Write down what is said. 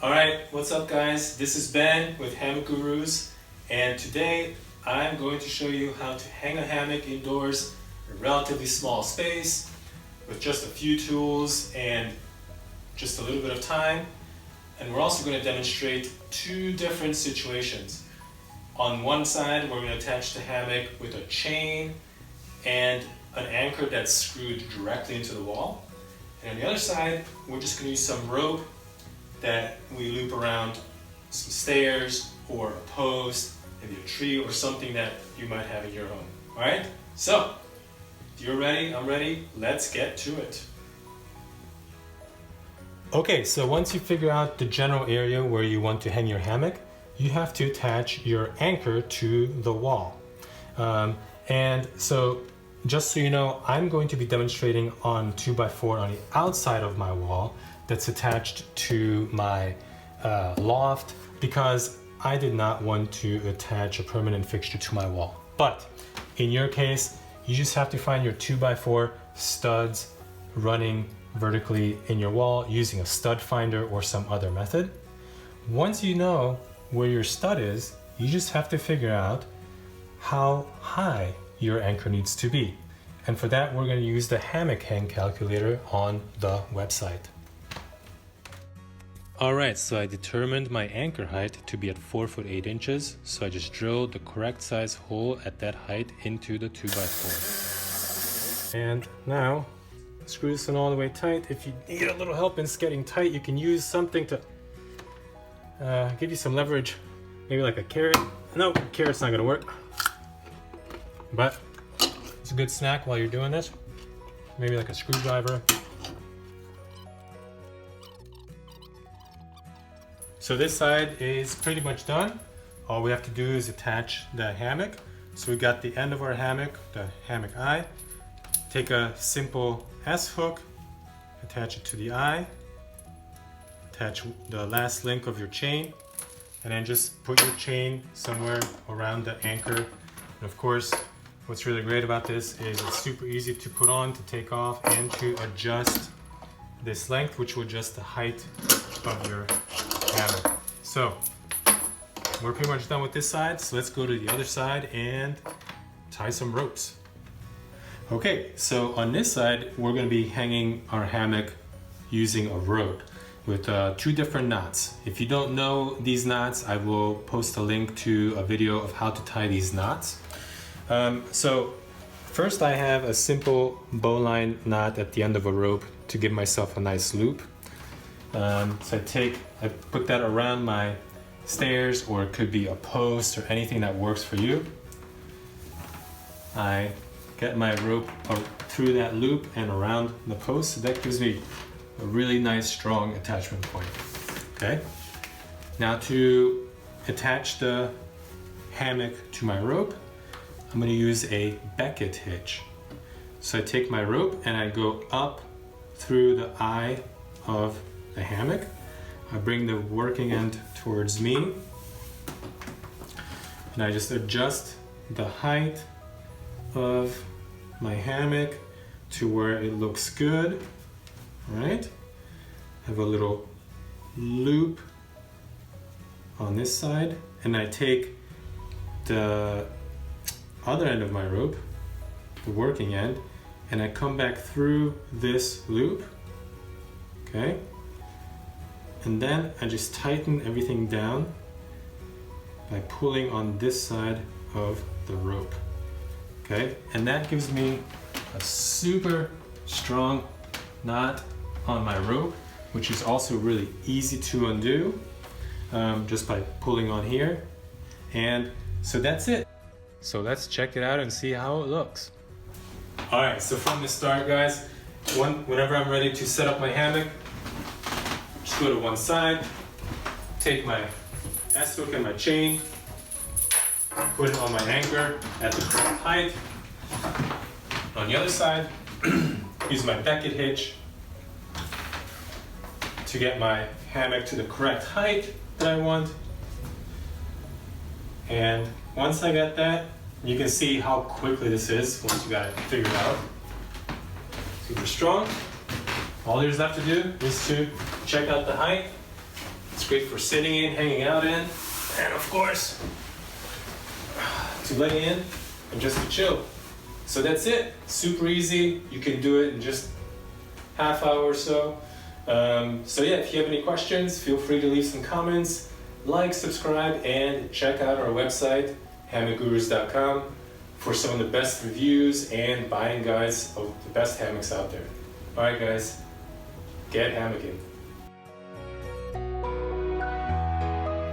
Alright, what's up guys? This is Ben with Hammock Gurus, and today I'm going to show you how to hang a hammock indoors in a relatively small space with just a few tools and just a little bit of time. And we're also going to demonstrate two different situations. On one side, we're going to attach the hammock with a chain and an anchor that's screwed directly into the wall. And on the other side, we're just going to use some rope that we loop around some stairs or a post, maybe a tree or something that you might have in your home. Alright, so if you're ready, I'm ready, let's get to it. Okay, so once you figure out the general area where you want to hang your hammock, you have to attach your anchor to the wall. And so just so you know, I'm going to be demonstrating on 2x4 on the outside of my wall that's attached to my loft because I did not want to attach a permanent fixture to my wall. But in your case, you just have to find your 2x4 studs running vertically in your wall using a stud finder or some other method. Once you know where your stud is, you just have to figure out how high your anchor needs to be. And for that, we're going to use the hammock hang calculator on the website. Alright, so I determined my anchor height to be at 4 foot 8 inches, so I just drilled the correct size hole at that height into the 2x4. And now, screw this in all the way tight. If you need a little help in getting tight, you can use something to give you some leverage, maybe like a carrot. No, carrot's not going to work, but it's a good snack while you're doing this. Maybe like a screwdriver. So this side is pretty much done. All we have to do is attach the hammock. So we got the end of our hammock, the hammock eye. Take a simple S hook, attach it to the eye, attach the last link of your chain, and then just put your chain somewhere around the anchor. And of course, what's really great about this is it's super easy to put on, to take off, and to adjust this length, which will adjust the height of your hammock. So we're pretty much done with this side, so let's go to the other side and tie some ropes. Okay, so on this side we're going to be hanging our hammock using a rope with two different knots. If you don't know these knots, I will post a link to a video of how to tie these knots. So first I have a simple bowline knot at the end of a rope to give myself a nice loop. So I put that around my stairs, or it could be a post or anything that works for you. I get my rope through that loop and around the post, so that gives me a really nice strong attachment point. Okay, now to attach the hammock to my rope, I'm going to use a becket hitch. So I take my rope and I go up through the eye of the hammock. I bring the working end towards me and I just adjust the height of my hammock to where it looks good. All right, have a little loop on this side, and I take the other end of my rope, the working end, and I come back through this loop. Okay, and then I just tighten everything down by pulling on this side of the rope. Okay, and that gives me a super strong knot on my rope, which is also really easy to undo just by pulling on here. And so that's it. So let's check it out and see how it looks. All right, so from the start, guys, whenever I'm ready to set up my hammock, just go to one side, take my S hook and my chain, put it on my anchor at the correct height. On the other side, use my becket hitch to get my hammock to the correct height that I want. And once I get that, you can see how quickly this is once you got it figured out. Super strong. All there's left to do is to check out the height. It's It's great for sitting in, hanging out in, and of course, to lay in and just to chill. So that's it. Super easy. You can do it in just half hour or so. So yeah, if you have any questions, feel free to leave some comments, like, subscribe, and check out our website, hammockgurus.com, for some of the best reviews and buying guides of the best hammocks out there. All right, guys, get hammocking.